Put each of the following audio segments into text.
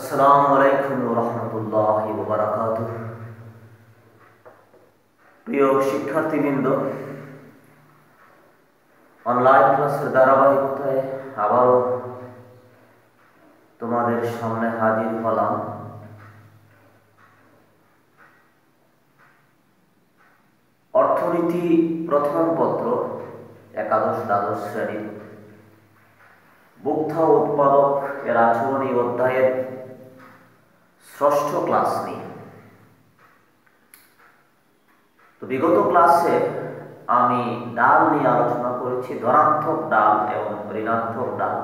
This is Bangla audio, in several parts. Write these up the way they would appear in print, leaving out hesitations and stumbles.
আসসালামু আলাইকুম ওয়া রাহমাতুল্লাহি ওয়া বারাকাতুহু। প্রিয় শিক্ষার্থীবৃন্দ, অনলাইন ক্লাসের ধারাবাহিকতায় আবারও তোমাদের সামনে হাজির হলাম। অর্থনীতি প্রথম পত্র একাদশ দ্বাদশ শ্রেণীর ভোক্তা উৎপাদক এর আচরণী অধ্যায়ের ষষ্ঠ ক্লাস নিয়ে। তো বিগত ক্লাসে আমি ডাল নিয়ে আলোচনা করেছি, ধনাত্মক ডাল এবং ঋণাত্মক ডাল,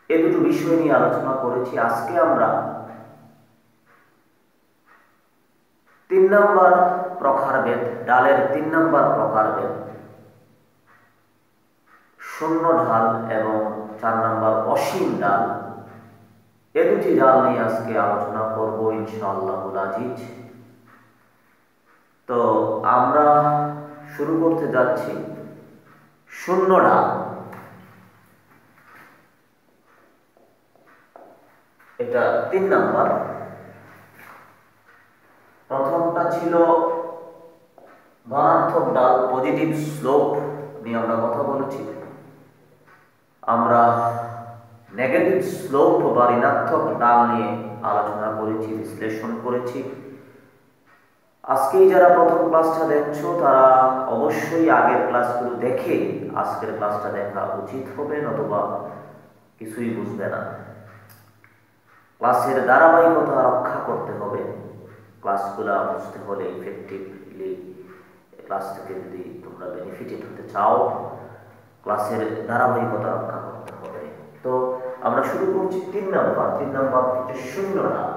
এ দুটো বিষয় নিয়ে আলোচনা করেছি। আজকে আমরা 3 নম্বর প্রকারভেদ, ডালের 3 নম্বর প্রকারভেদ শূন্য ঢাল এবং 4 নম্বর অসীম ডাল, এ দুটি ডাল নিয়ে আজকে আলোচনা করব ইনশাআল্লাহুল আজিজ। তো আমরা শুরু করতে যাচ্ছি শূন্য ডাল। এটা 3 নম্বর। প্রথমটা ছিল ধনাত্মক ডাল, পজিটিভ স্লোপ নিয়ে আমরা কথা বলেছি। আমরা নেগেটিভ স্লোপ বা ঋণাত্মক ডাল নিয়ে আলোচনা করেছি, বিশ্লেষণ করেছি। আজকেই যারা প্রথম ক্লাসটা দেখছো তারা অবশ্যই আগের ক্লাসগুলো দেখে আজকের ক্লাসটা দেখা উচিত হবে, নতুবা কিছুই বুঝবে না। ক্লাসের ধারাবাহিকতা রক্ষা করতে হবে। ক্লাসগুলো বুঝতে হলে ইফেক্টিভলি ক্লাস থেকে যদি তোমরা বেনিফিটেড হতে চাও, ক্লাসের ধারাবাহিকতা রক্ষা করতে হবে। তো আমরা শুরু করছি 3 নম্বর। 3 নম্বর হচ্ছে শূন্য ডাল।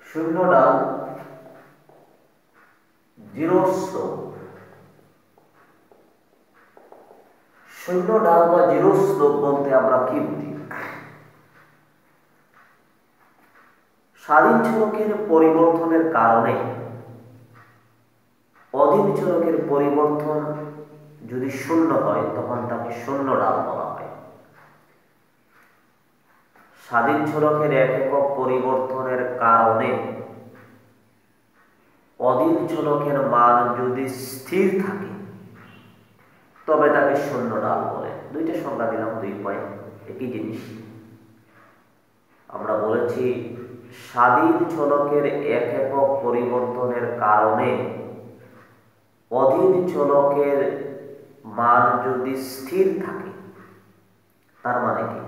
শূন্য ডাল, জিরো স্লোপ। শূন্য ডাল বা জিরো স্লোপ বলতে আমরা কি বুঝি? স্বাধীন চলকের পরিবর্তনের কারণে অধীন চলকের পরিবর্তন যদি শূন্য হয় তখন তাকে শূন্য ডাল বলা হয়। স্বাধীন চলকের এক একক পরিবর্তনের কারণে অধীন চলকের মান যদি স্থির থাকে তবে তাকে শূন্য ডাল বলে। দুইটা সংজ্ঞা দিলাম, 2 পয়েন্ট, একই জিনিস। আমরা বলেছি স্বাধীন চলকের এক একক পরিবর্তনের কারণে অধীন চলকের মান যদি স্থির থাকে, তার মানে কি?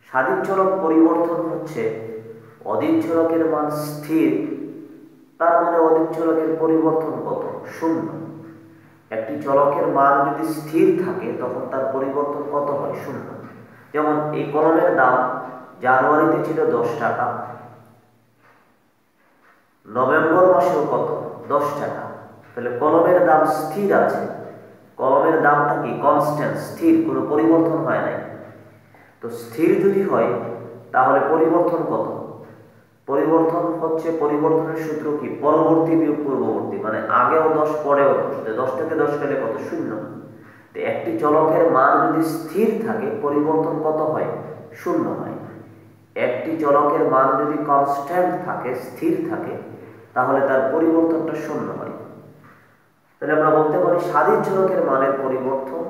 স্বাধীন চলক পরিবর্তন হচ্ছে অধীন চলকের মান স্থির, তার মানে অধীন চলকের পরিবর্তন কত? শূন্য। একটি চলকের মান যদি স্থির থাকে তখন তার পরিবর্তন কত হয়? শূন্য। যেমন এই কলমের দাম জানুয়ারিতে ছিল 10 টাকা, নভেম্বর মাসেও কত? 10 টাকা। তাহলে কলমের দাম স্থির আছে। কলমের দামটা কি? কনস্ট্যান্ট, স্থির, কোনো পরিবর্তন হয় নাই। তো স্থির যদি হয় তাহলে পরিবর্তন কত? পরিবর্তন হচ্ছে, পরিবর্তনের সূত্র কি? পরবর্তী বিয়োগ পূর্ববর্তী, মানে আগেও 10 পরেও 10। 10 থেকে 10 গেলে কত? শূন্য। তো একটি চলকের মান যদি স্থির থাকে পরিবর্তন কত হয়? শূন্য হয়। একটি চলকের মান যদি কনস্ট্যান্ট থাকে, স্থির থাকে, তাহলে তার পরিবর্তনটা শূন্য হয়। তাহলে আমরা বলতে পারি স্বাধীন চলকের মানের পরিবর্তন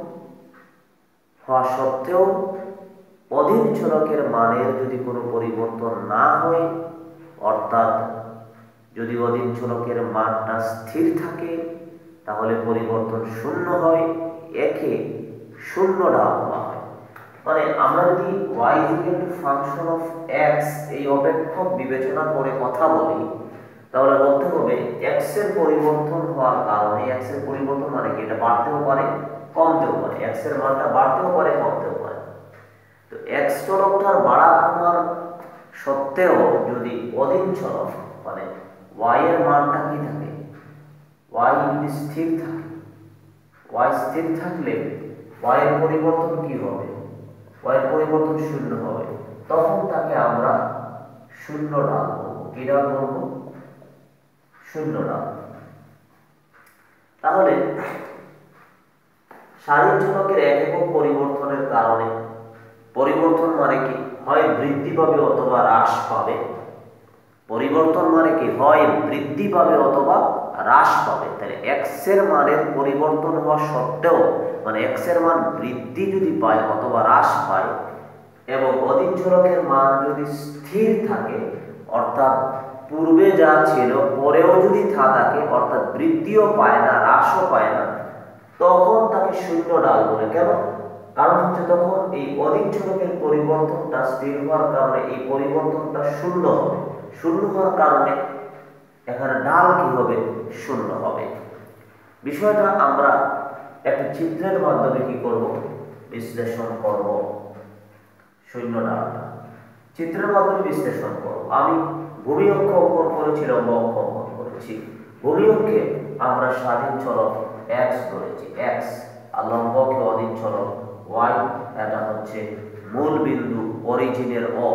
হওয়া সত্ত্বেও অধীন চলকের মানের যদি কোনো পরিবর্তন না হয়, অর্থাৎ যদি অধীন চলকের মানটা স্থির থাকে তাহলে পরিবর্তন শূন্য হয়, একে শূন্য ডাল বলা হয়। মানে আমরা যদি y ফাংশন অফ x এই অপেক্ষক বিবেচনা করে কথা বলি, তাহলে বলতে হবে x এর পরিবর্তন হওয়ার কারণে, x এর পরিবর্তন মানে কি? এটা বাড়তেও পারে কমতেও পারে, x এর মানটা বাড়তেও পারে কমতেও পারে। তো x চলকটার বাড়া কমার সত্ত্বেও যদি অধীন চলক মানে y এর মানটা কি থাকে? y যদি স্থির থাকে, y স্থির থাকলে y এর পরিবর্তন কি হবে? y এর পরিবর্তন শূন্য হবে। তখন তাকে আমরা শূন্য ডাল বলবো। কি ডাল বলবো? শূন্য ডাল। তাহলে স্বাধীন চলকের এক একক পরিবর্তনের কারণে পরিবর্তন মানে কি? হয় বৃদ্ধি পাবে অথবা হ্রাস পাবে। পরিবর্তন মানে কি? হয় বৃদ্ধি পাবে অথবা হ্রাস পাবে। তাহলে এক্স এর মানের পরিবর্তন হওয়া সত্ত্বেও মানে এক্স এর মান বৃদ্ধি যদি পায় অথবা হ্রাস পায় এবং অধিক চলকের মান যদি স্থির থাকে, অর্থাৎ পূর্বে যা ছিল পরেও যদি তা থাকে, অর্থাৎ বৃদ্ধিও পায় না হ্রাসও পায় না, তখন তাকে শূন্য ডাল বলে। কেন? কারণ হচ্ছে তখন এই অধিক চলকের পরিবর্তনটা স্থির হওয়ার কারণে এই পরিবর্তনটা শূন্য হবে। শূন্য হওয়ার কারণে এখানে ডাল কি হবে? শূন্য হবে। বিষয়টা আমরা একটা চিত্রের মাধ্যমে কি করব? বিশ্লেষণ করব। শূন্য ডালটা চিত্রের মাধ্যমে বিশ্লেষণ করব। আমি ভূমি অক্ষ অঙ্কন করেছি, লম্ব অক্ষ অঙ্কন করেছি। ভূমি অক্ষে আমরা স্বাধীন চলক x ধরেছি, x, আর লম্ব অক্ষে অধীন চলক y। এটা হচ্ছে মূল বিন্দু, অরিজিনের O।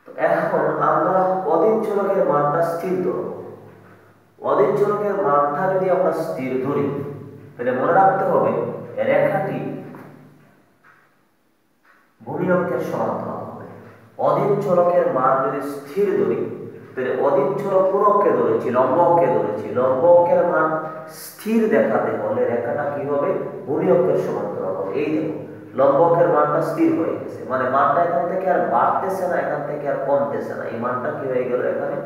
তো এখন আমরা অধীন চলকের মানটা স্থির ধরব। অধীন চলকের মানটা যদি আমরা স্থির ধরি, তাহলে মনে রাখতে হবে রেখাটি ভূমি অক্ষের সমান্তরাল হবে। অধীন চলকের মান যদি স্থির ধরি, তাহলে অধীন চলক কোন অক্ষে ধরেছি? লম্ব অক্ষে ধরেছি। লম্ব অক্ষের মান স্থির দেখাতে হলে রেখাটা কি হবে? ভূমি অক্ষের সমান্তরাল হবে। এই দেখো লম্ব অক্ষের মানটা স্থির হয়ে গেছে, মানে মানটা এখান থেকে আর বাড়তেছে না, এখান থেকে আর কমতেছে না। এই মানটা কি হয়ে গেল? এখানে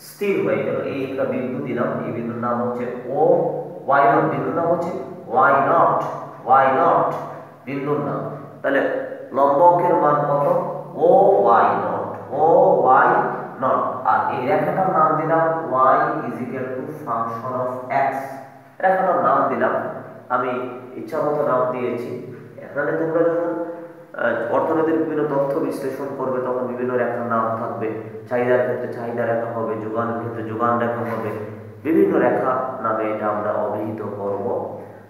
স্থির হয়ে গেল। এই একটা বিন্দু দিলাম, এই বিন্দুর নাম হচ্ছে ও। ওয়াই নট বিন্দুর নাম হচ্ছে ওয়াই নট, ওয়াই নট বিন্দুর নাম। তাহলে লম্ব অক্ষের মান কত? O Y naught, O Y naught. আর এই রেখাটার নাম দিলাম y is equal to function of x। রেখাটার নাম দিলাম, আমি ইচ্ছামতো নাম দিয়েছি। এখানে তোমরা যখন অর্থনীতির বিভিন্ন তথ্য বিশ্লেষণ করবে তখন বিভিন্ন রেখার নাম থাকবে। চাহিদার ক্ষেত্রে চাহিদা রেখা হবে, যোগানের ক্ষেত্রে যোগান রেখা হবে, বিভিন্ন রেখা নামে এটা আমরা অভিহিত করব।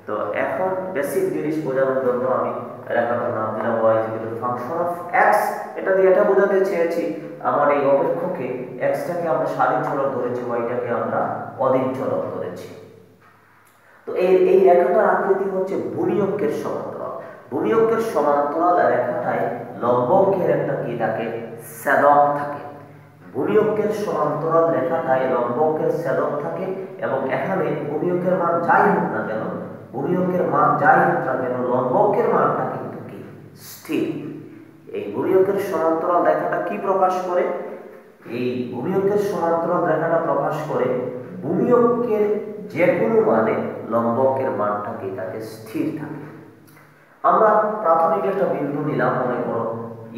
তো এখন বেসিক জিনিস বোঝানোর জন্য আমি রেখাটার নাম দিলাম y is equal to function of x। এটা দিয়ে এটা বোঝাতে চেয়েছি আমার এই অপেক্ষকে x টাকে আমরা স্বাধীন চলক ধরেছি, y টাকে আমরা অধীন চলক ধরেছি। তো এই রেখাটার আকৃতি হচ্ছে ভূমি অক্ষের সমান্তরাল। ভূমি অক্ষের সমান্তরাল রেখাটায় লম্ব অক্ষের একটা কি থাকে? ছেদক থাকে। ভূমি অক্ষের সমান্তরাল রেখাটায় লম্ব অক্ষের ছেদক থাকে এবং এখানে ভূমি অক্ষের মান যাই হোক না কেন, ভূমি অক্ষের মান যাই হোক না কেন, লম্ব অক্ষের মানটা কিন্তু কি? স্থির। এই ভূমি অক্ষের সমান্তরাল রেখাটা কি প্রকাশ করে? এই ভূমি অক্ষের সমান্তরাল রেখাটা প্রকাশ করে ভূমি অক্ষের যে কোনো মানে লম্ব অক্ষের মানটা কি থাকে? স্থির থাকে। আমরা প্রাথমিক একটা বিন্দু নিলাম, মনে করো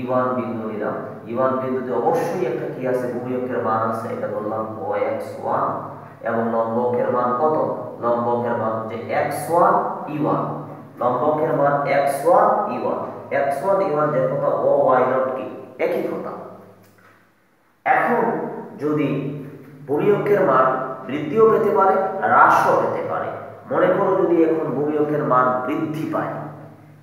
E1 বিন্দু নিলাম। E1 বিন্দুতে অবশ্যই একটা কি আছে? ভূমি অক্ষের মান আছে, এটা বললাম OX1। এবং লম্ব অক্ষের মান কত? লম্ব অক্ষের মান হচ্ছে X1 E1। লম্ব অক্ষের মান X1 E1। X1 E1 যে কথা, ও Y নট কি? একই কথা। এখন যদি ভূমি অক্ষের মান বৃদ্ধিও পেতে পারে, হ্রাসও পেতে পারে। মনে করো যদি এখন ভূমি অক্ষের মান বৃদ্ধি পায়,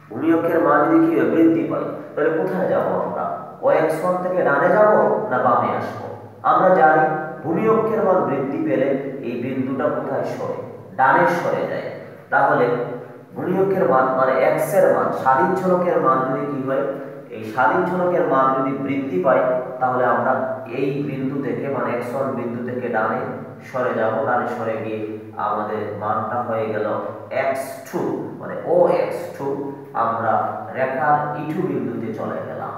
ভূমি অক্ষের মান যদি কি বৃদ্ধি পায়, তাহলে কোথায় যাব আমরা? OX1 থেকে ডানে যাব না বামে আসবো? আমরা জানি ভূমি অক্ষের মান বৃদ্ধি পেলে এই বিন্দুটা কোথায় সরে? ডানে সরে যায়। তাহলে ভূমি অক্ষের মান মানে x এর মান, স্বাধীন চলকের মান যদি কি হয়? এই স্বাধীন চলকের মান যদি বৃদ্ধি পায়, তাহলে আমরা এই বিন্দু থেকে মানে x1 বিন্দু থেকে ডানে সরে যাব। ডানে সরে গিয়ে আমাদের মানটা হয়ে গেল x2, মানে OX2। আমরা রেখার E2 বিন্দুতে চলে গেলাম।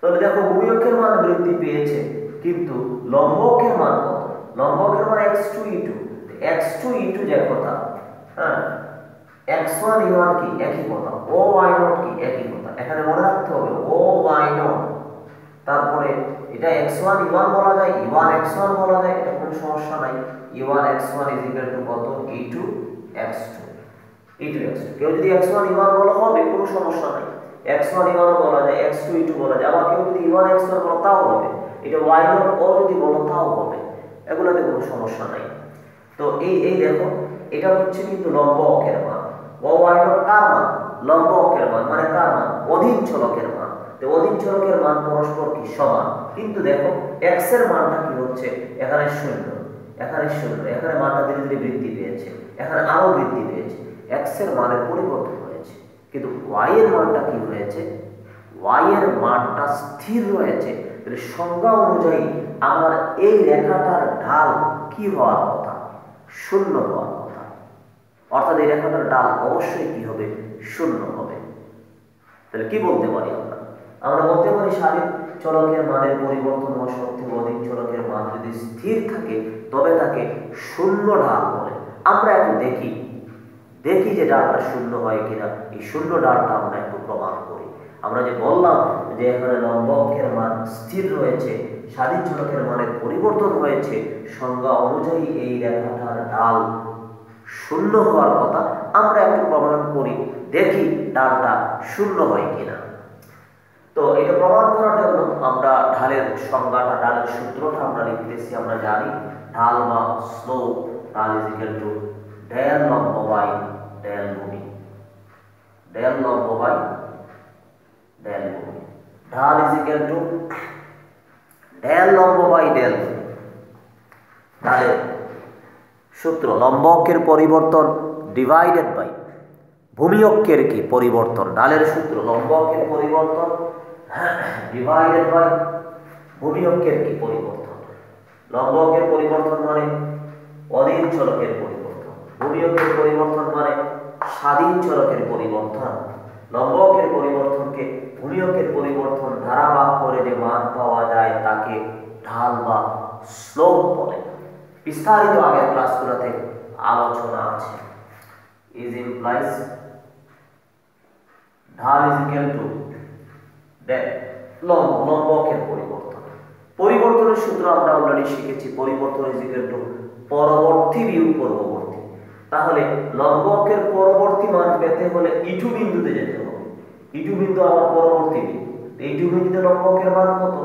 তাহলে দেখো ভূমি অক্ষের মান বৃদ্ধি পেয়েছে, কিন্তু লম্ব অক্ষের মান কত? লম্ব অক্ষের মান x2 E2। x2 E2 যে কথা, হ্যাঁ, x1 E1 কি? একই কথা। ও y নট কি? একই কথা। এখানে মনে রাখতে হবে ও y নট, তারপরে এটা x1 E1 বলা যায়, E1 x1 বলা যায়, এটা কোনো সমস্যা নাই। E1 x1 is equal two কত? E2 x2, E2 x2। কেউ যদি x1 E1 বলা হবে কোনো সমস্যা নাই, x1 E1 বলা যায়, x2 E2 বলা যায়। আবার কেউ যদি E1 x1 বলো তাও হবে, এটা y নট ও যদি বলো তাও হবে, এগুলোতে কোনো সমস্যা নাই। তো এই দেখো এটা হচ্ছে কিন্তু লম্ব অক্ষের মান। ও y নট কার মান? লম্ব অক্ষের মান, মানে কার মান? অধীন চলকের মান। তো অধীন চলকের মান পরস্পর কি? সমান। কিন্তু দেখো x এর মানটা কি হচ্ছে? এখানে 0, এখানে 0, এখানে মানটা ধীরে ধীরে বৃদ্ধি পেয়েছে, এখানে আরো বৃদ্ধি পেয়েছে। x এর মানের পরিবর্তন হয়েছে। কিন্তু y এর মানটা কি হয়েছে, y এর মানটা স্থির রয়েছে। তাহলে সংজ্ঞা অনুযায়ী আমার এই রেখাটার ঢাল কি হওয়ার কথা, শূন্য হওয়ার কথা। অর্থাৎ এই রেখাটার ঢাল অবশ্যই কি হবে, শূন্য হবে। তাহলে কি বলতে পারি আমরা বলতে পারি স্বাধীন চলকের মানের পরিবর্তন হওয়া সত্ত্বেও অধিক চলকের মান যদি স্থির থাকে তবে তাকে শূন্য ঢাল বলে। আমরা একটু দেখি যে ঢালটা শূন্য হয় কিনা। এই শূন্য ঢালটা আমরা একটু প্রমাণ করি। আমরা যে বললাম যে এখানে লম্ব অক্ষের মান স্থির রয়েছে, স্বাধীন চলকের মানের পরিবর্তন হয়েছে, সংজ্ঞা অনুযায়ী এই রেখাটার ঢাল শূন্য হওয়ার কথা। আমরা একটু প্রমাণ করি, দেখি ঢালটা শূন্য হয় কিনা। তো এটা প্রমাণ করার জন্য আমরা ঢালের সংজ্ঞাটা, ঢালের সূত্রটা আমরা লিখতেছি। আমরা জানি ঢাল বা স্লোপ, ঢাল ইজ ইকুয়াল টু ডেল লম্ব বাই ডেল ভূমি, ডেল লম্ব বাই ডেল ভূমি। ঢাল ইজ ইকুয়াল টু ডেল লম্ব বাই ডেল ভূমি। ঢালের সূত্র লম্ব অক্ষের পরিবর্তন ডিভাইডেড বাই ভূমি অক্ষের কি পরিবর্তন। ঢালের সূত্র লম্ব অক্ষের পরিবর্তন ডিভাইডেড বাই ভূমি অক্ষের কি পরিবর্তন। লম্ব অক্ষের পরিবর্তন মানে অধীন চলকের পরিবর্তন, ভূমি অক্ষের পরিবর্তন মানে স্বাধীন চলকের পরিবর্তন। লম্ব অক্ষের পরিবর্তনকে ভূমি অক্ষের পরিবর্তন দ্বারা ভাগ করে যে মান পাওয়া যায় তাকে ঢাল বা স্লোপ বলে। বিস্তারিত আগের ক্লাসগুলোতে আলোচনা আছে। ইজ ইমপ্লাইজ ঢাল ইজ ইকুয়াল টু লম্ব অক্ষের পরিবর্তন। পরিবর্তনের সূত্র আমরা অলরেডি শিখেছি। পরিবর্তন ইজ ইকুয়াল টু পরবর্তী বিয়োগ পূর্ববর্তী। তাহলে লম্ব অক্ষের পরবর্তী মান পেতে হলে ইটু বিন্দুতে যেতে হবে। ইটু বিন্দু আমার পরবর্তী বিন্দু। ইটু বিন্দুতে লম্ব অক্ষের মান কত,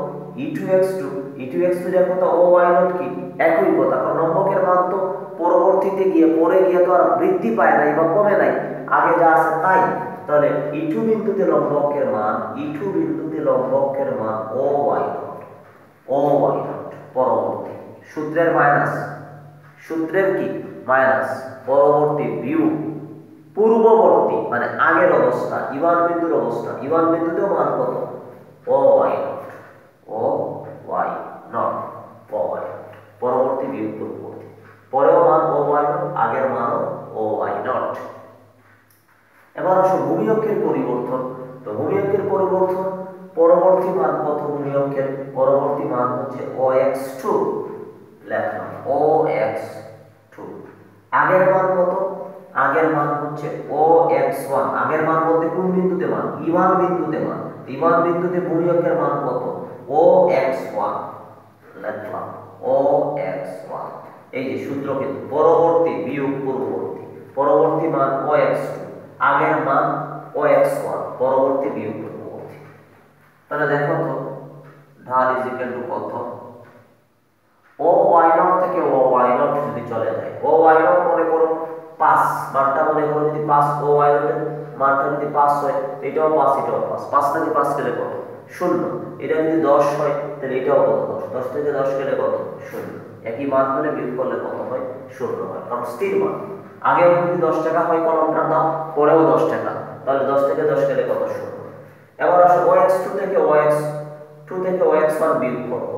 e2x2। e2x2 এর কথা ও y নট কি একই কথা, কারণ লম্ব অক্ষের মান তো পরবর্তীতে গিয়ে পরে গিয়ে তো আর বৃদ্ধি পায় নাই বা কমে নাই, আগে যা আছে তাই। তাহলে ইটু বিন্দুতে লম্ব অক্ষের মান, ইটু বিন্দুতে লম্ব অক্ষের মান ও y নট, ও y নট পরবর্তী। সূত্রের মাইনাস, সূত্রের কি মাইনাস, পরবর্তী বিয়োগ পূর্ববর্তী মানে আগের অবস্থা, ইওয়ান বিন্দুর অবস্থা। ইওয়ান বিন্দুতেও মান কত, ও y নট, ও y নট, ও y নট পরবর্তী বিয়োগ পূর্ববর্তী। পরেও মান ও y নট, আগের মানও ও y নট। এবার আসো ভূমি অক্ষের পরিবর্তন। তো ভূমি অক্ষের পরিবর্তন পরবর্তী মান কত, ভূমি অক্ষের পরবর্তী মান হচ্ছে ox2 লিখলাম, ox2। আগের মান কত, আগের মান হচ্ছে ox1। আগের মান বলতে কোন বিন্দুতে মান, e1 বিন্দুতে মান। e1 বিন্দুতে ভূমি অক্ষের মান কত, ox1 লিখলাম, ox1। এই যে সূত্র কিন্তু পরবর্তী বিয়োগ পূর্ববর্তী। পরবর্তী মান ox2, আগের মান ox1, পরবর্তী বিয়োগ পূর্ববর্তী। তাহলে দেখো তো ঢাল ইজ ইকুয়াল টু কত, ও y নট থেকে ও y নট যদি চলে যায়, ও y নট মনে করো 5, মানটা মনে করো যদি 5, ও y নট এর মানটা যদি 5 হয় এটাও 5, এটাও 5, 5 থেকে 5 গেলে কত, 0। এটা যদি 10 হয় তাহলে এটাও কত, 10, 10 থেকে 10 গেলে কত, 0। একই মান হলে বিয়োগ করলে কত হয়, 0 হয়, কারণ স্থির মান। আগে যদি 10 টাকা হয় কলমটার দাম, পরেও 10 টাকা, তাহলে 10 থেকে 10 গেলে কত, 0। এবার আসো ox2 থেকে ox1 বিয়োগ করব।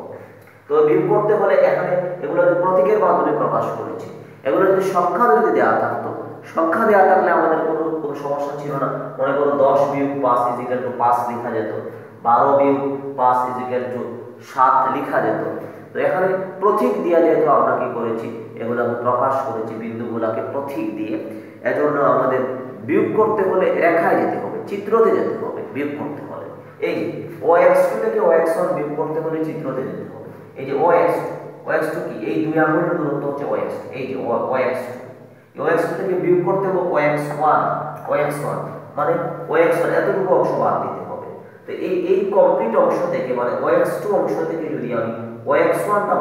তো বিয়োগ করতে হলে এখানে এগুলো প্রতীকের মাধ্যমে প্রকাশ করেছি। এগুলো যদি সংখ্যা যদি দেওয়া থাকতো, সংখ্যা দেওয়া থাকলে আমাদের কোনো সমস্যা ছিল না। মনে করো 10 বিয়োগ 5 ইজ ইকুয়াল টু 5 লেখা যেত, 12 বিয়োগ 5 ইজ ইকুয়াল টু 7 লেখা যেত। তো এখানে প্রতীক দিয়ে যেহেতু আমরা কি করেছি, এগুলো প্রকাশ করেছি বিন্দুগুলোকে প্রতীক দিয়ে। এজন্য আমাদের বিয়োগ করতে হলে রেখায় যেতে হবে, চিত্রতে যেতে হবে বিয়োগ করতে হলে। এই ox2 থেকে ox1 বিয়োগ করতে হলে চিত্রতে যেতে হবে। এই যে ox2 কি, এই দুই আঙ্গুলের দূরত্ব হচ্ছে ox2। এই যে ox2 থেকে বিয়োগ করতে হবে ox1 মানে ox1 এতটুকু অংশ বাদ দিতে হবে। তো এই কমপ্লিট অংশ থেকে মানে ox2 অংশ থেকে যদি আমি ox1টা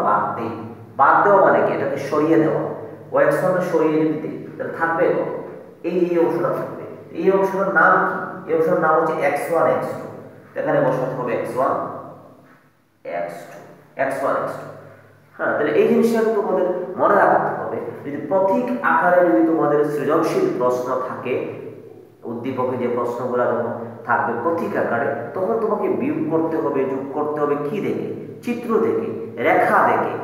বাদ দেওয়া মানে কি, এটাকে সরিয়ে দেওয়া। ox1টা সরিয়ে যদি দিই তাহলে থাকবে এই অংশটা থাকবে। এই অংশটার নাম কি, এই অংশটার নাম হচ্ছে x1 x2। এখানে বসাতে হবে x1 x2। হ্যাঁ, তাহলে এই জিনিসটা তোমাদের মনে রাখতে হবে। যদি প্রতীক আকারে যদি তোমাদের সৃজনশীল প্রশ্ন থাকে উদ্দীপকে যে প্রশ্নগুলো যখন থাকবে প্রতীক আকারে, তখন তোমাকে বিয়োগ করতে হবে, যোগ করতে হবে কি দেখে? চিত্র দেখে, রেখা দেখে।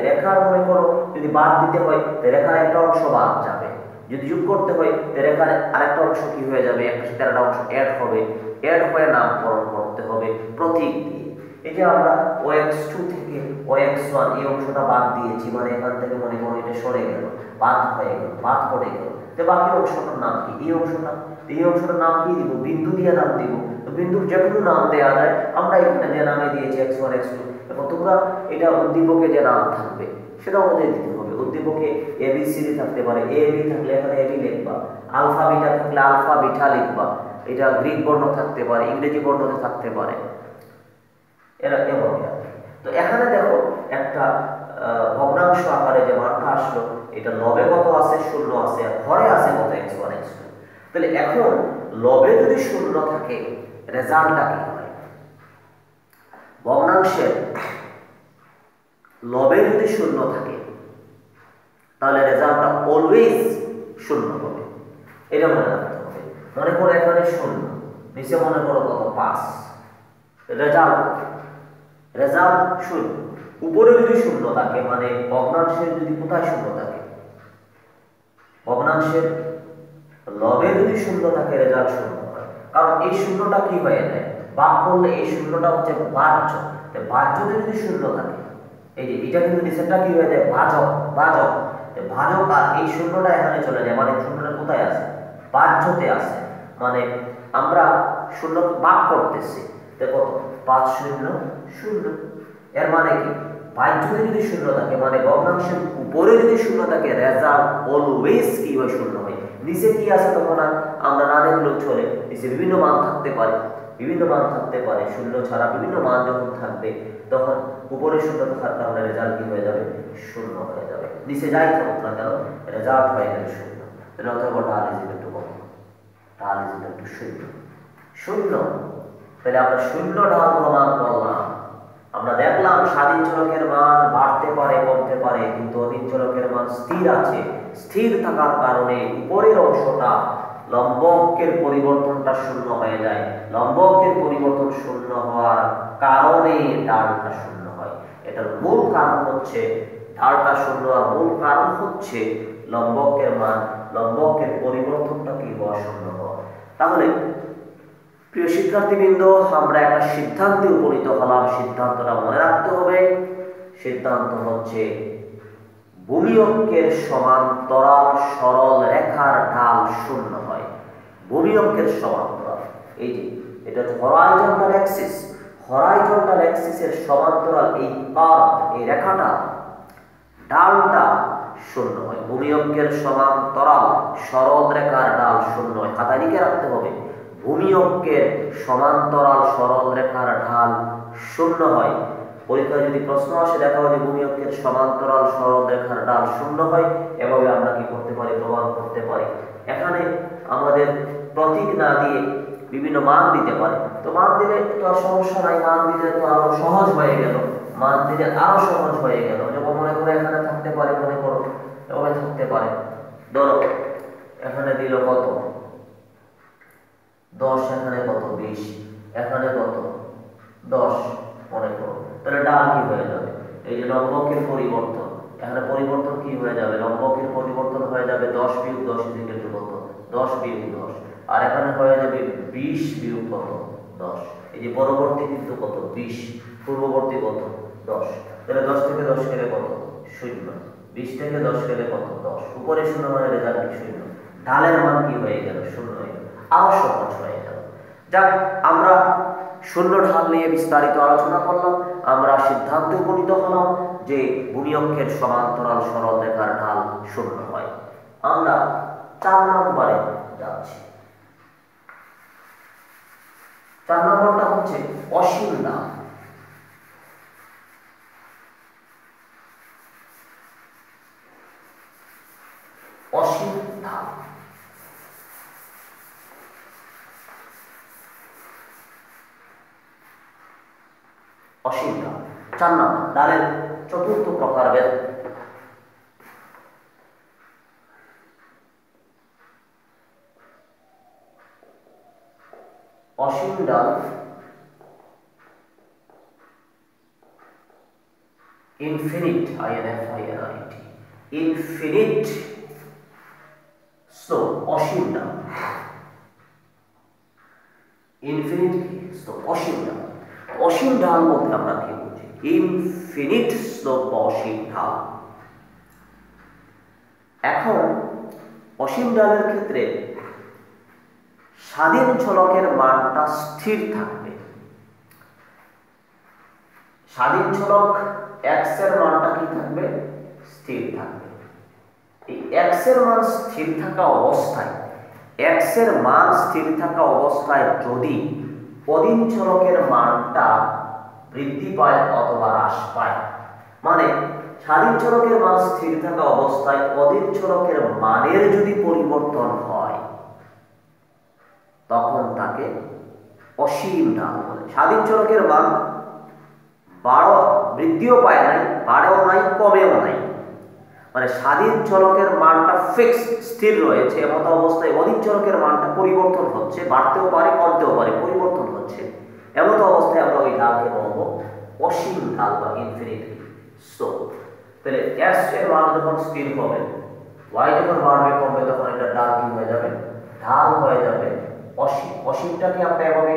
রেখার মনে করো যদি বাদ দিতে হয় রেখার একটা অংশ বাদ যাবে, যদি যোগ করতে হয় রেখার আরেকটা অংশ কি হয়ে যাবে, একটা সাথে আরেকটা অংশ অ্যাড হবে, অ্যাড হয়ে নামকরণ করতে হবে প্রতীক দিয়ে। এই যে আমরা OX2 থেকে OX1 এই অংশটা বাদ দিয়েছি, মানে এখান থেকে মনে করো এটা সরে গেল, বাদ হয়ে গেল, বাদ পড়ে গেল, তো বাকি অংশটার নাম কি? এই অংশটার নাম কি দিব? বিন্দু দিয়ে নাম দিব। তো বিন্দুর যে কোনো নাম দেওয়া যায়, আমরা এখানে যে নামে দিয়েছি x1 x2, এবং তোমরা এটা উদ্দীপকে যে নাম থাকবে সেটা আমাদের দিতে হবে। উদ্দীপকে ABCD থাকতে পারে, AB থাকলে এখানে AB লিখবা, আলফা বিটা থাকলে আলফা বিটা লিখবা, এটা গ্রিক বর্ণ থাকতে পারে, ইংরেজি বর্ণতে থাকতে পারে, এরা এভাবে। তো এখানে দেখো একটা ভগ্নাংশ আকারে যে মানটা আসলো, এটা লবে কত আছে? 0 আছে, আর হরে আছে কত? x1 x2। তাহলে এখন লবে যদি 0 থাকে রেজাল্টটা কি হয়? ভগ্নাংশের লবে যদি 0 থাকে তাহলে রেজাল্টটা অলওয়েজ 0 হবে, এটা মনে রাখতে হবে। মনে করো এখানে 0, নিচে মনে করো কত? 5। রেজাল্ট 0। উপরে যদি 0 থাকে, মানে ভগ্নাংশের যদি কোথায় 0 থাকে? ভগ্নাংশের লবে যদি 0 থাকে রেজাল্ট 0 হয়, কারণ এই 0টা কি হয়ে যায়? ভাগ করলে এই 0টা হচ্ছে ভাজ্য। ভাজ্যতে যদি 0 থাকে, এই যে এটা কিন্তু নিচেরটা কি হয়ে যায়? ভাজক। ভাজক, আর এই 0টা এখানে চলে যায়, মানে 0টা কোথায় আছে? ভাজ্যতে আছে। মানে আমরা 0 ভাগ করতেছি, দেখো 5 0 0। এর মানে কি? ভাজ্যতে যদি 0 থাকে, মানে ভগ্নাংশের উপরে যদি 0 থাকে রেজাল্ট অলওয়েজ কি হয়? 0 হয়। নিচে কি আছে তখন আমরা না দেখলেও চলে, নিচে বিভিন্ন মান থাকতে পারে, 0 ছাড়া বিভিন্ন মান যখন থাকবে তখন উপরে 0 থাকার কারণে রেজাল্ট কি হয়ে যাবে? 0 হয়ে যাবে। নিচে যাই থাকুক না কেন রেজাল্ট হয়ে যাবে 0। তাহলে অথবা ঢাল ইজ ইকুয়াল টু কত? ঢাল ইজ ইকুয়াল টু 0। তাহলে আমরা 0 ঢাল প্রমাণ করলাম। আমরা দেখলাম স্বাধীন চলকের মান বাড়তে পারে, কমতে পারে, কিন্তু অধীন চলকের মান স্থির আছে। স্থির থাকার কারণে উপরের অংশটা লম্বকের পরিবর্তনটা 0 হয়ে যায়। লম্বকের পরিবর্তন 0 হওয়ার কারণে ঢালটা 0 হয়। এটার মূল কারণ হচ্ছে ঢালটা 0 হওয়ার মূল কারণ হচ্ছে লম্বকের পরিবর্তনটা কি হওয়া? 0 হওয়া। তাহলে প্রিয় শিক্ষার্থীবৃন্দ, আমরা একটা সিদ্ধান্তে উপনীত হলাম। সিদ্ধান্তটা মনে রাখতে হবে। সিদ্ধান্ত হচ্ছে ভূমি অক্ষের সমান্তরাল সরল রেখার ঢাল 0 হয়। ভূমি অক্ষের সমান্তরাল, এই যে এটা হচ্ছে হরাইজন্টাল অ্যাক্সিস। হরাইজন্টাল অ্যাক্সিসের সমান্তরাল এই কার্ভ, এই রেখাটা ঢালটা 0 হয়। ভূমি অক্ষের সমান্তরাল সরল রেখার ঢাল 0 হয়। খাতায় লিখে রাখতে হবে, ভূমি অক্ষের সমান্তরাল সরল রেখার ঢাল 0 হয়। পরীক্ষায় যদি প্রশ্ন আসে দেখাবো যে ভূমি অক্ষের সমান্তরাল সরল রেখার ঢাল 0 হয়, এভাবে আমরা কি করতে পারি? প্রমাণ করতে পারি। এখানে আমাদের প্রতীক না দিয়ে বিভিন্ন মান দিতে পারে, তো মান দিলে তো আর সমস্যা নাই, মান দিলে তো আরো সহজ হয়ে গেল। যখন মনে করে এখানে থাকতে পারে, মনে করো এভাবে থাকতে পারে, ধরো এখানে দিল কত? 10, এখানে কত? 20, এখানে কত? 10 মনে করো। তাহলে ডাল কি হয়ে যাবে? এই যে লম্বকের পরিবর্তন, এখানে পরিবর্তন কি হয়ে যাবে? লম্বকের পরিবর্তন হয়ে যাবে 10 - 10 = কত? 10 - 10। আর এখানে হয়ে যাবে 20 - কত? 10। এই যে পরবর্তী কিন্তু কত? 20, পূর্ববর্তী কত? 10। তাহলে 10 থেকে 10 গেলে কত? 0। 20 থেকে 10 গেলে কত? 10। উপরে 0 মানে রেজাল্ট 0। ঢালের মান কি হয়ে গেল? 0 হয়ে গেল। আরো সহজ হয়ে গেল। যাক, আমরা 0 ঢাল নিয়ে বিস্তারিত আলোচনা করলাম। আমরা সিদ্ধান্তে উপনীত হলাম যে ভূমি অক্ষের সমান্তরাল সরল রেখার ঢাল 0 হয়। আমরা 4 নম্বরে যাচ্ছি। 4 নম্বরটা হচ্ছে অসীম ঢাল। অসীম ঢাল, অসীম ঢাল 4 নম্বর। ঢালের চতুর্থ প্রকারভেদ। অসীম ডাল ইনফিনিট INFINIT ইনফিনিট স্লোপ অসীম ডাল ইনফিনিট স্লোপ অসীম ডাল অসীম ঢাল বলতে আমরা কি বুঝি ইনফিনিট স্লোপ অসীম ঢাল এখন অসীম ঢালের ক্ষেত্রে স্বাধীন চলকের মানটা স্থির থাকবে স্বাধীন চলক x এর মানটা কি থাকবে স্থির থাকবে এই x এর মান স্থির থাকা অবস্থায় x এর মান স্থির থাকা অবস্থায় যদি অধীন চলকের মানটা বৃদ্ধি পায় অথবা হ্রাস পায় মানে স্বাধীন চলকের মান স্থির থাকা অবস্থায় অধীন চলকের মানের যদি পরিবর্তন হয় তখন তাকে অসীম ঢাল বলে স্বাধীন চলকের মান বৃদ্ধিও পায় নাই বাড়েও নাই কমেও নাই মানে স্বাধীন চলকের মানটা ফিক্সড স্থির রয়েছে এমত অবস্থায় অধীন চলকের মানটা পরিবর্তন হচ্ছে বাড়তেও পারে কমতেও পারে পরিবর্তন হচ্ছে এমত অবস্থায় আমরা ওই ঢালকে বলবো অসীম ঢাল বা ইনফিনিট স্লোপ তাহলে x এর মান যখন স্থির হবে y যখন বাড়বে কমবে তখন এটা ঢাল কি হয়ে যাবে ঢাল হয়ে যাবে অসীম অসীমটাকে আমরা এভাবে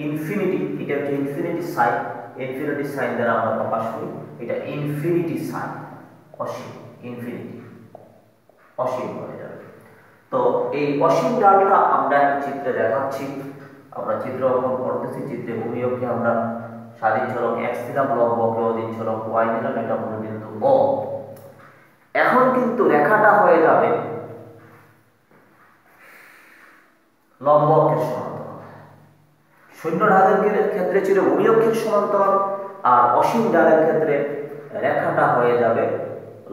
ইনফিনিটি এটা হচ্ছে ইনফিনিটি সাইন দ্বারা আমরা প্রকাশ করি এটা ইনফিনিটি সাইন অসীম ইনফিনিটি অসীম হয়ে যাবে তো এই অসীম ঢালটা আমরা একটা চিত্রে দেখাচ্ছি আমরা চিত্র অঙ্কন করতেছি চিত্রে ভূমিকে আমরা স্বাধীন চলক x দিলাম লম্বকে অধীন চলক y দিলাম এটা মূলবিন্দু O এখন কিন্তু রেখাটা হয়ে যাবে লম্ব অক্ষের সমান্তরাল শূন্য ঢালের ক্ষেত্রে ছিল ভূমি অক্ষের সমান্তরাল আর অসীম ঢালের ক্ষেত্রে রেখাটা হয়ে যাবে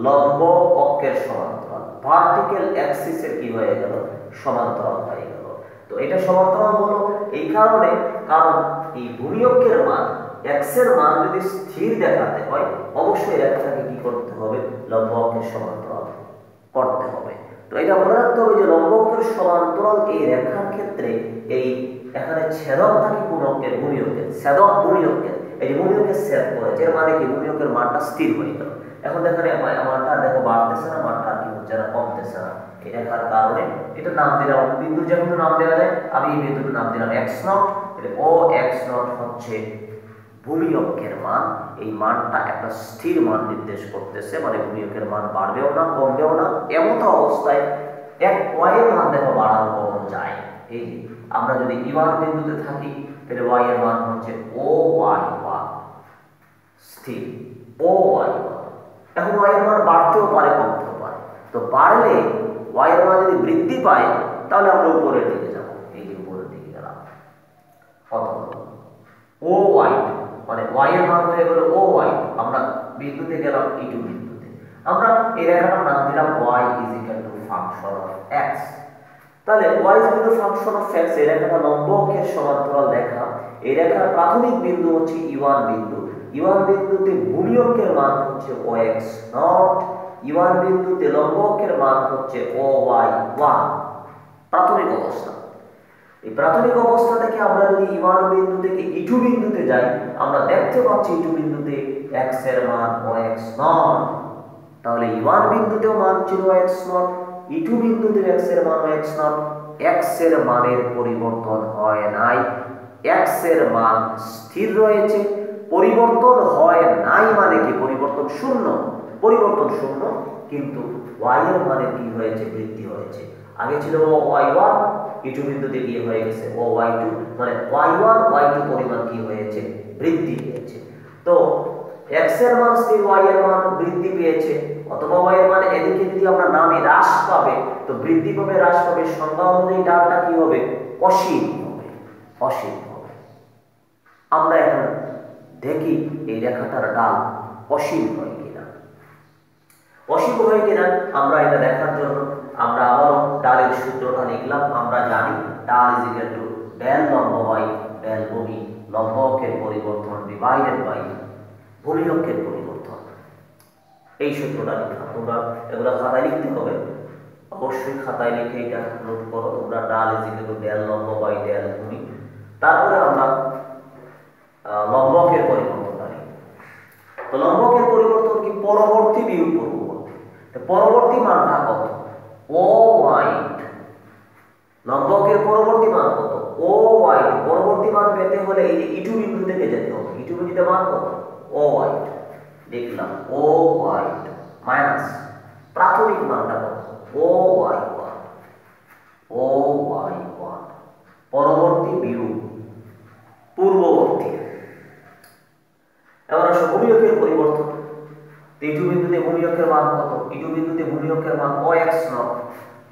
লম্ব অক্ষের সমান্তরাল ভার্টিক্যাল অ্যাক্সিসের কি হয়ে গেল সমান্তরাল হয়ে গেল তো এটা সমান্তরাল হলো এই কারণে কারণ এই ভূমি অক্ষের মান x এর মান যদি স্থির দেখাতে হয় অবশ্যই রেখাটাকে কি করতে হবে লম্ব অক্ষের সমান্তরাল করতে হবে তো এটা মনে রাখতে হবে যে লম্ব অক্ষের সমান্তরাল এই রেখার ক্ষেত্রে এই এখানে ছেদক থাকে কোন অক্ষের ভূমি অক্ষের ছেদক ভূমি অক্ষের এই যে ভূমি অক্ষের ছেদ করেছে এর মানে কি ভূমি অক্ষের মানটা স্থির হয়ে গেল এখন দেখেন মানটা দেখো বাড়তেছে না মানটা কি হচ্ছে না কমতেছে না এই রেখার কারণে এটা নাম দিলাম বিন্দুর যে কোনো নাম দেওয়া যায় আমি এই বিন্দুর নাম দিলাম x0 এটা ও x0 হচ্ছে ভূমি অক্ষের মান এই মানটা একটা স্থির মান নির্দেশ করতেছে মানে ভূমি অক্ষের মান বাড়বেও না কমবেও না এমন অবস্থায় এক y এর মান দেখো বাড়ানো কমন যায় এই আমরা যদি ইমান বিন্দুতে থাকি তাহলে y এর মান হচ্ছে OY1 স্থির OY1 এখন y এর মান বাড়তেও পারে কমতেও পারে তো বাড়লে y এর মান যদি বৃদ্ধি পায় তাহলে আমরা উপরের দিকে যাব এই যে উপরের দিকে গেলাম অথবা OY মানে y এর মান হয়ে গেল OY আমরা বিন্দুতে গেলাম E2 বিন্দুতে আমরা এই রেখাটার নাম দিলাম y ফাংশন অফ x তাহলে y ফাংশন অফ x এই রেখাটা লম্ব অক্ষের সমান্তরাল রেখা এই রেখার প্রাথমিক বিন্দু হচ্ছে E1 বিন্দু E1 বিন্দুতে ভূমি অক্ষের মান হচ্ছে OX0 E1 বিন্দুতে লম্ব অক্ষের মান হচ্ছে OY1 প্রাথমিক অবস্থা এই প্রাথমিক অবস্থা থেকে আমরা যদি E1 বিন্দু থেকে E2 বিন্দুতে যাই আমরা দেখতে পাচ্ছি E2 বিন্দুতে x এর মান OX0 তাহলে E1 বিন্দুতেও মান ছিল OX0 E2 বিন্দুতে x এর মান OX0 x এর মানের পরিবর্তন হয় নাই x এর মান স্থির রয়েছে পরিবর্তন হয় নাই মানে কি পরিবর্তন শূন্য কিন্তু y এর মানে কি হয়েছে বৃদ্ধি হয়েছে আগে ছিল y1 E2 বিন্দুতে গিয়ে হয়ে গেছে y2 মানে y1 y2 পরিমাণ কি হয়েছে বৃদ্ধি পেয়েছে তো x এর মান স্থির y এর মান বৃদ্ধি পেয়েছে অথবা y এর মান এদিকে যদি আমরা নামি হ্রাস পাবে তো বৃদ্ধি পাবে হ্রাস পাবে সংজ্ঞা অনুযায়ী ডালটা কি হবে অসীম হবে আমরা এখন দেখি এই রেখাটার ডাল অসীম হয় কিনা আমরা এটা দেখার জন্য আমরা আবার ডালের সূত্রটা লিখলাম আমরা জানি ডাল ডেল লম্ব বাই ডেল ভূমি লম্ব অক্ষের পরিবর্তন ডিভাইডেড বাই ভূমি অক্ষের পরিবর্তন এই সূত্রটা লিখলাম তোমরা এগুলো খাতায় লিখতে হবে অবশ্যই খাতায় লিখে এটা নোট করো তোমরা ডাল ডেল লম্ব বাই ডেল ভূমি তারপরে আমরা লম্বকের পরিবর্তন জানি। তো লম্বকের পরিবর্তন কি? পরবর্তী বিয়োগ পূর্ববর্তী। পরবর্তী মানটা কত? ও ওয়াইড। লম্বকের পরবর্তী মান কত? ও ওয়াইড। পরবর্তী মান পেতে হলে এই যে ইটু বিন্দু থেকে যেতে হবে। ইটু বিন্দুতে মান কত? ও ওয়াইড। লিখলাম ও ওয়াইড মাইনাস প্রাথমিক মানটা কত? O Y one. ও ওয়াই ওয়ান পরবর্তী বিয়োগ পূর্ববর্তী। এবার আসো ভূমিয়কের পরিবর্তন। ইটু বিন্দুতে ভূমিয়কের মান কত? ইটু বিন্দুতে ভূমিয়কের মান ও এক্স নট।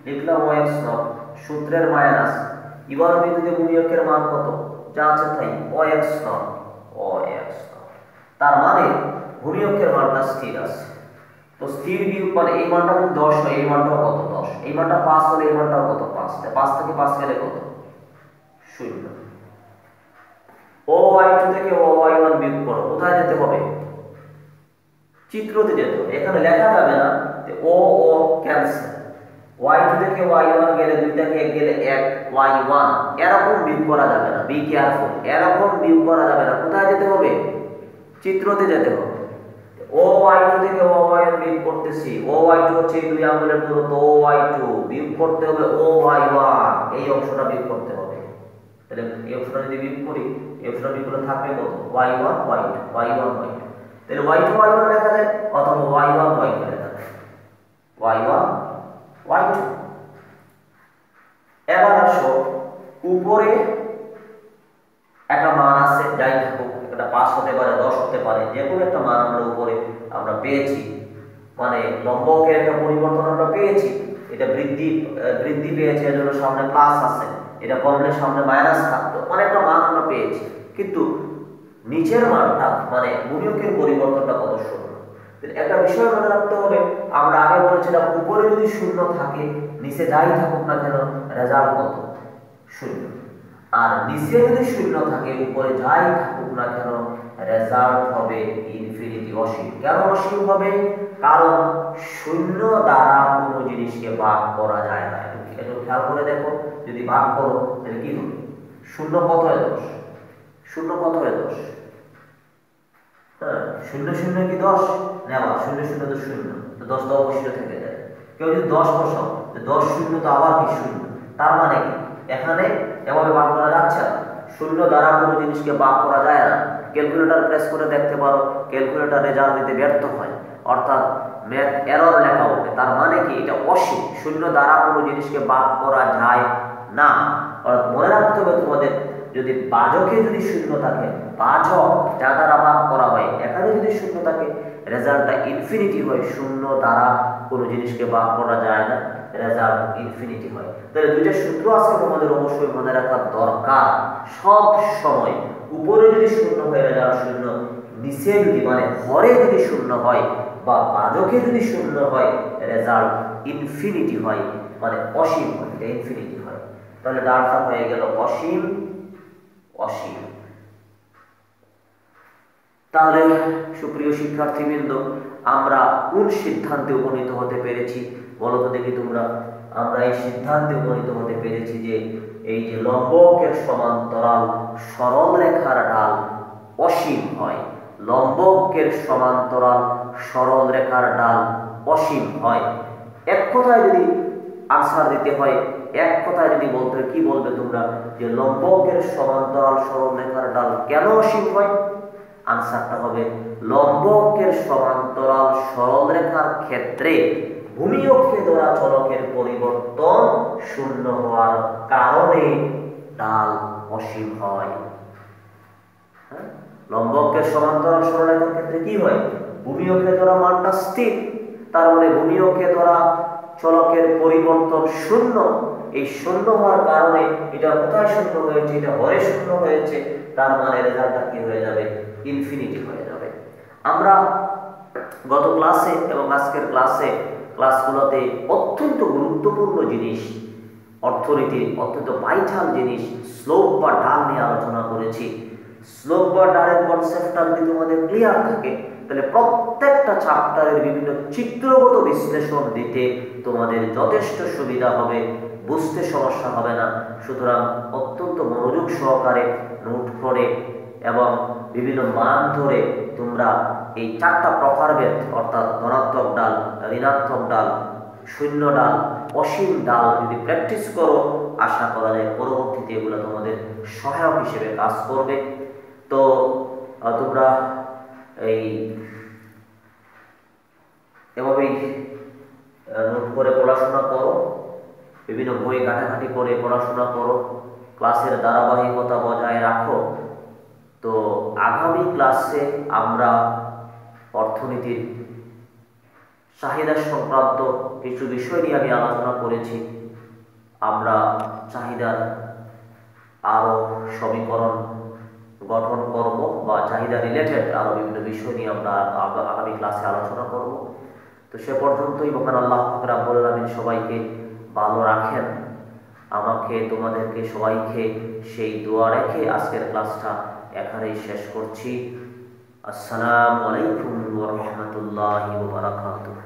লিখলাম ও এক্স নট সূত্রের মাইনাস ইবার বিন্দুতে ভূমিয়কের মান কত? যা আছে তাই O X naught. O X naught তার মানে ভূমিয়কের মানটা স্থির আছে। তো স্থির বিয়োগ মানে এই মানটা যদি 10 হয় এই মানটাও কত? 10। এই মানটা 5 হলে এই মানটাও কত? 5। 5 থেকে 5 গেলে কত? 0। ও y2 থেকে ও y1 বিয়োগ করো। কোথায় যেতে হবে? চিত্রতে যেতে হবে। এখানে লেখা যাবে না যে ও ও ক্যান্সেল। y2 থেকে y1 গেলে 2 থেকে 1 গেলে 1 y1 এরকম বিয়োগ করা যাবে না। Be careful. এরকম বিয়োগ করা যাবে না। কোথায় যেতে হবে? চিত্রতে যেতে হবে। ও y2 থেকে ও y1 বিয়োগ করতেছি। ও y2 হচ্ছে এই দুই আঙ্গুলের দূরত্ব। ও y2 বিয়োগ করতে হবে ও y1। এই অংশটা বিয়োগ করতে হবে। তাহলে এই অংশটা যদি বিয়োগ করি এই অংশটা বিয়োগ করলে থাকবে কত? y1 y2 y1 y2। তাহলে y2 y1 লেখা যায় অথবা y1 y2 লেখা যায়। y1 y2। এবার আসো উপরে একটা মান আছে যাই থাকুক, এটা 5 হতে পারে 10 হতে পারে, যে কোনো একটা মান আমরা উপরে আমরা পেয়েছি। মানে লম্বকের একটা পরিবর্তন আমরা পেয়েছি। এটা বৃদ্ধি পেয়েছে এজন্য সামনে প্লাস আছে, এটা কমলে সামনে মাইনাস থাকতো। মানে একটা মান আমরা পেয়েছি, কিন্তু নিচের মানটা মানে ভূমিয়কের পরিবর্তনটা কত? 0। একটা বিষয় মনে রাখতে হবে, আমরা আগে বলেছিলাম উপরে যদি 0 থাকে নিচে যাই থাকুক না কেন রেজাল্ট কত? 0। আর নিচে যদি 0 থাকে উপরে যাই থাকুক না কেন রেজাল্ট হবে ইনফিনিটি, অসীম। কেন অসীম হবে? কারণ 0 দ্বারা কোনো জিনিসকে ভাগ করা যায় না। একটু খেয়াল করে দেখো, যদি ভাগ করো তাহলে কি হবে? 0 কত হয়? 10। 0 কত হয়? 10। হ্যাঁ, 0 0 কি 10? নেওয়া 0 0 তো 0, তো 10 তো অবশ্যই থেকে যায়। কেউ যদি 10 বসাও 10 0 তো আবার কি 0। তার মানে কি এখানে এভাবে ভাগ করা যাচ্ছে না। 0 দ্বারা কোনো জিনিসকে ভাগ করা যায় না। ক্যালকুলেটর প্রেস করে দেখতে পারো, ক্যালকুলেটর রেজাল্ট দিতে ব্যর্থ হয়, অর্থাৎ ম্যাথ এরর লেখা ওঠে। তার মানে কি এটা অসীম। 0 দ্বারা কোনো জিনিসকে ভাগ করা যায় না। অর্থাৎ মনে রাখতে হবে তোমাদের, যদি বাজকে যদি 0 থাকে, বাজক যা দ্বারা ভাগ করা হয় এখানে যদি 0 থাকে রেজাল্টটা ইনফিনিটি হয়। 0 দ্বারা কোনো জিনিসকে ভাগ করা যায় না, রেজাল্ট ইনফিনিটি হয়। তাহলে দুইটা সূত্র আছে তোমাদের অবশ্যই মনে রাখা দরকার। সব সময় উপরে যদি 0 হয় রেজাল্ট 0, নিচে যদি মানে হরে যদি 0 হয় বা বাজকে যদি 0 হয় রেজাল্ট ইনফিনিটি হয়, মানে অসীম হয়, এটা ইনফিনিটি হয়। তাহলে ডালটা হয়ে গেল অসীম, অসীম। তাহলে সুপ্রিয় শিক্ষার্থীবৃন্দ, আমরা কোন সিদ্ধান্তে উপনীত হতে পেরেছি বলো তো দেখি তোমরা? আমরা এই সিদ্ধান্তে উপনীত হতে পেরেছি যে এই যে লম্বকের সমান্তরাল সরল রেখার ঢাল অসীম হয়। লম্বকের সমান্তরাল সরল রেখার ঢাল অসীম হয়। এক কথায় যদি আনসার দিতে হয়, এক কথায় যদি বলতে হয়, কি বলবে তোমরা? যে লম্বকের সমান্তরাল সরল রেখার ঢাল কেন অসীম হয়? আনসারটা হবে লম্বকের সমান্তরাল সরল রেখার ক্ষেত্রে ভূমিয়কে দ্বারা চলকের পরিবর্তন 0 হওয়ার কারণে ঢাল অসীম হয়। লম্বকের সমান্তরাল সরল রেখার ক্ষেত্রে কি হয়? ভূমিয়কে দ্বারা মানটা স্থির, তার মানে ভূমিয়কে দ্বারা চলকের পরিবর্তন 0। এই 0 হওয়ার কারণে এটা কোথায় 0 হয়েছে? এটা হরে 0 হয়েছে। তার মানে রেজাল্টটা কি হয়ে যাবে? ইনফিনিটি হয়ে যাবে। আমরা গত ক্লাসে এবং আজকের ক্লাসগুলোতে অত্যন্ত গুরুত্বপূর্ণ জিনিস, অর্থনীতির অত্যন্ত ভাইটাল জিনিস স্লোপ বা ঢাল নিয়ে আলোচনা করেছি। স্লোপ বা ঢালের কনসেপ্টটা যদি তোমাদের ক্লিয়ার থাকে তাহলে প্রত্যেকটা চ্যাপ্টারের বিভিন্ন চিত্রগত বিশ্লেষণ দিতে তোমাদের যথেষ্ট সুবিধা হবে। বুঝতে সমস্যা হবে না। সুতরাং অত্যন্ত মনোযোগ সহকারে নোট করে এবং বিভিন্ন মান ধরে তোমরা এই 4টা প্রকারভেদ অর্থাৎ ধনাত্মক ডাল, ঋণাত্মক ডাল, শূন্য ডাল, অসীম ডাল যদি প্র্যাকটিস করো, আশা করা যায় পরবর্তীতে এগুলো তোমাদের সহায়ক হিসেবে কাজ করবে। তো তোমরা এভাবেই নোট করে পড়াশোনা করো, বিভিন্ন বই ঘাটাঘাটি করে পড়াশোনা করো, ক্লাসের ধারাবাহিকতা বজায় রাখো। তো আগামী ক্লাসে আমরা অর্থনীতির চাহিদা সংক্রান্ত কিছু বিষয় নিয়ে আমি আলোচনা করেছি। আমরা চাহিদার আরো সমীকরণ গঠন করব বা চাহিদা রিলেটেড আরো বিভিন্ন বিষয় নিয়ে আমরা আগামী ক্লাসে আলোচনা করব। তো সে পর্যন্তই মহান আল্লাহ পাক রব্বুল আলামিন সবাইকে ভালো রাখেন। আমাকে তোমাদেরকে সবাইকে সেই দোয়া রেখে আজকের ক্লাসটা এখানেই শেষ করছি। আসসালামু আলাইকুম ওয়া রাহমাতুল্লাহি ওয়া বারাকাতুহু।